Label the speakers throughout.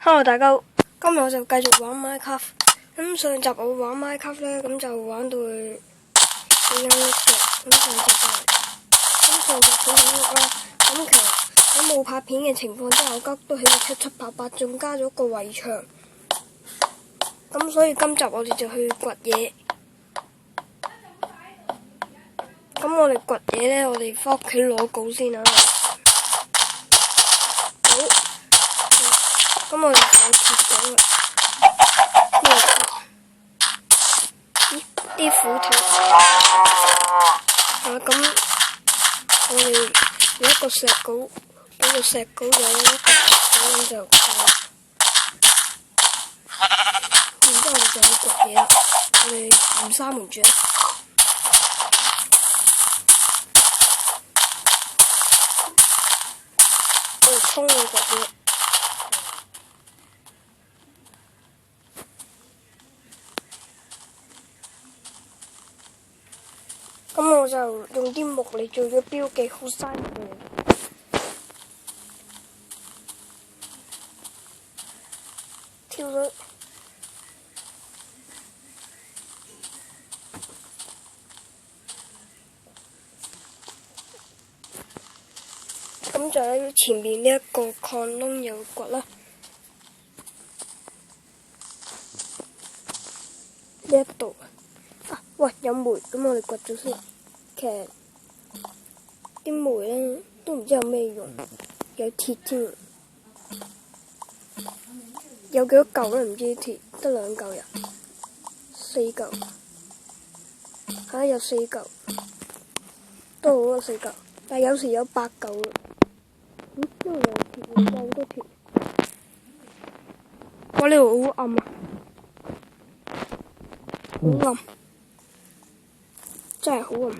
Speaker 1: Hello 大家好，今日我就繼續玩 Minecraft。咁上集我玩 Minecraft 咧，咁就玩到去起緊屋嘅。咁上集起緊屋啦。咁其實喺冇拍片嘅情況之下，我都起到七七八八，仲加咗個圍牆。咁所以今集我哋就去掘嘢。咁我哋掘嘢咧，我哋返屋企攞稿先啊。好。咁我哋就切咗啦。咦？啲斧頭。咁我哋有一個石膏，有一個石膏有一個咁就夠啦。然之後我哋就去掘嘢啦。我哋唔閂門住。我哋衝去掘嘢。咁我就用啲木嚟做咗標記，好嘥木嚟。跳咗。咁就喺前面呢一個礦窿又掘啦。呢一度啊，喂，有煤，咁我哋掘咗先。其實啲煤咧都唔知有咩用，有鐵添，有幾多嚿咧？唔知鐵得2嚿呀，4嚿，有4嚿，都好啊4嚿，但係有時有8嚿咯。呢度有鐵，有好多鐵。哇！呢度好暗啊，好暗，真係好暗。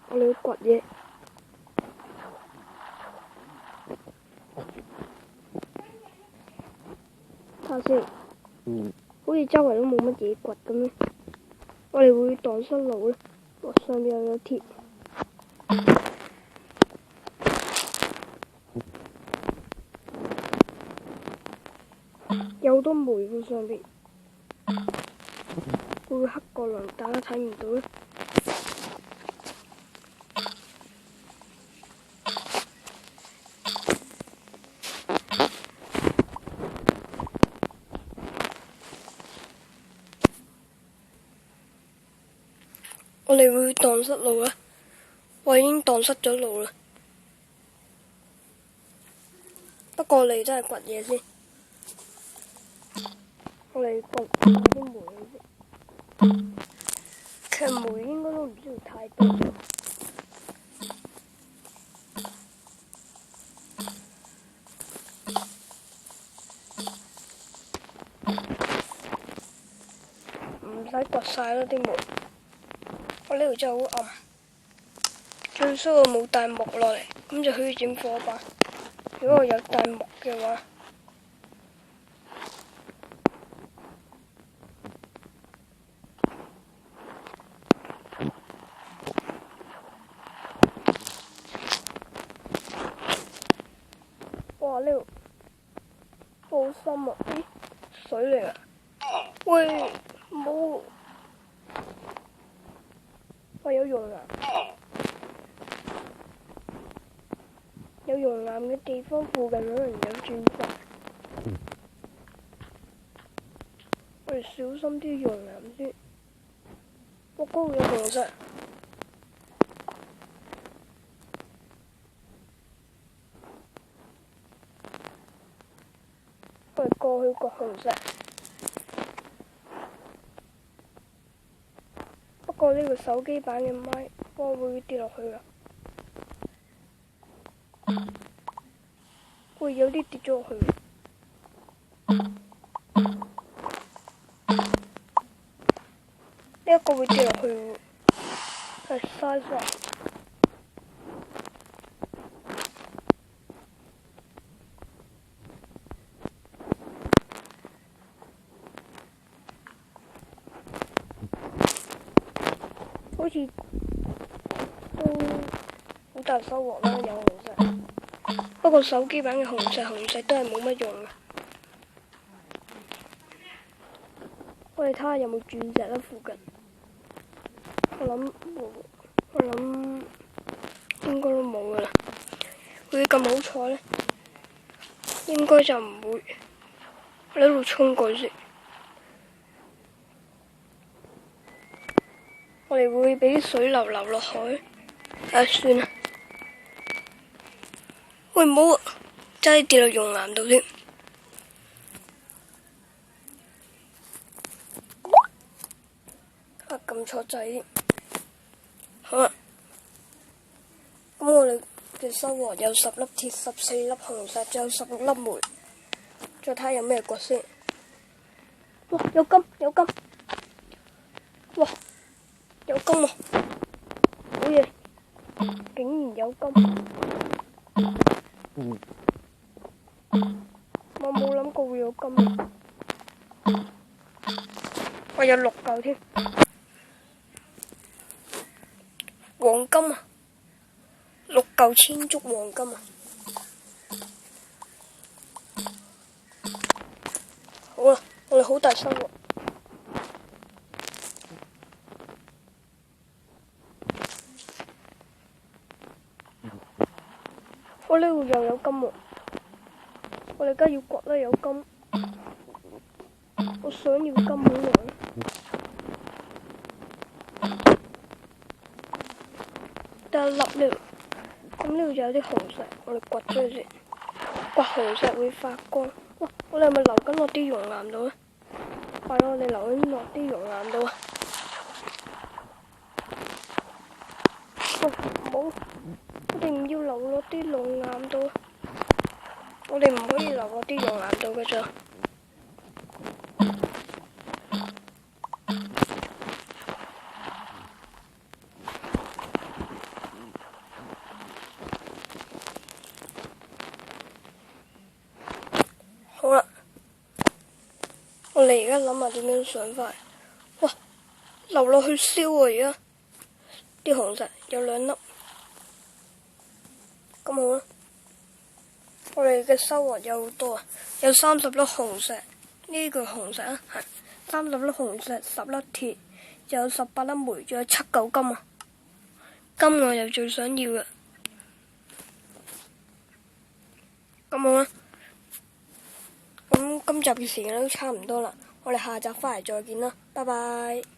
Speaker 1: 我哋要掘嘢，睇下先。好似周圍都冇乜嘢掘咁樣。我哋會蕩失路咧。上面又有鐵，有好多煤喎上邊。會唔會黑過來？大家睇唔到咧。我哋會蕩失路啦，我已經蕩失咗路啦。不過我哋真係掘嘢先，我哋掘啲煤先。其實煤應該都唔需要太多。唔使掘晒啦啲煤。我呢度真係好暗，最衰我冇帶木落嚟，咁就可以整火把。如果我有帶木嘅話，哇！呢度好深啊！咦，水嚟啊！喂，冇。我有熔岩，有熔岩嘅地方附近可能有鑽石。我哋小心啲熔岩先。我嗰度有紅石。我哋過去掘紅石。不過呢個手機版嘅麥，我會跌落去㗎。會有啲跌咗落去。呢一個會跌落去喎，係嘥晒。好似都好大收穫啦，有紅石。不過手機版嘅紅石都係冇乜用嘅。我哋睇下有冇鑽石啦，附近。我諗應該都冇噶啦。會咁好彩呢？應該就唔會。我喺度衝過先。我哋會俾啲水流落海。算啦。喂，唔好啊！真係跌落熔岩度添。撳錯掣添。好啦，咁我哋嘅收穫有10粒鐵、14粒紅石，仲有16粒煤。再睇下有咩掘先。哇！有金！哇！有金喎！好嘢！竟然有金！我冇諗過會有金。我有6嚿添。黃金啊！6嚿千足黃金啊！好啦，我哋好大收穫。我呢度又有金喎，我哋而家要掘啦，有金。我想要金好耐。得1粒呢度，咁呢度就有啲紅石，我哋掘咗佢先。掘紅石會發光。哇！我哋係咪流緊落啲熔岩度咧？係咯，我哋流緊落啲熔岩度啊！喂，唔好！我哋唔要流落啲熔岩度啊！我哋唔可以流落啲熔岩度嘅咋。好啦，我哋而家諗下點樣上返嚟。哇！流落去燒啊！而家啲紅石有2粒，咁好啦。我哋嘅收穫有好多啊，有30粒紅石，呢個紅石啊，係30粒紅石，10粒鐵，仲有18粒煤，仲有7嚿金啊！金我又最想要嘅，咁好啦。咁今集嘅時間都差唔多啦，我哋下集返嚟再見啦，拜拜。